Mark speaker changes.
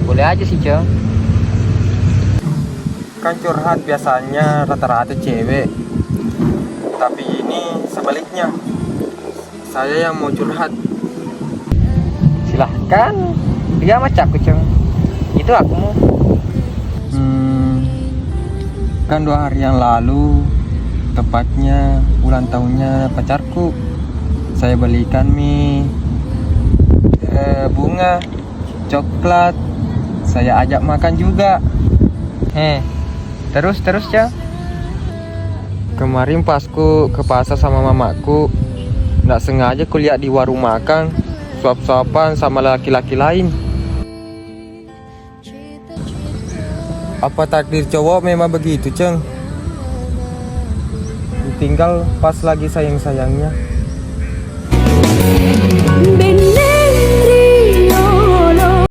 Speaker 1: Boleh aja sih, Ceng.
Speaker 2: Kan curhat biasanya rata-rata cewek, tapi ini sebaliknya, saya yang mau curhat.
Speaker 1: Silahkan. Dia macam aku, Ceng. Itu aku mau.
Speaker 2: Kan 2 hari yang lalu, tepatnya ulang tahunnya pacarku, saya belikan mie, bunga, coklat, saya ajak makan juga.
Speaker 1: Terus, Ceng.
Speaker 2: Kemarin pas ku ke pasar sama mamaku, nggak sengaja kulihat di warung makan suap-suapan sama laki-laki lain. Apa takdir cowok memang begitu, Ceng? Ditinggal pas lagi sayang-sayangnya.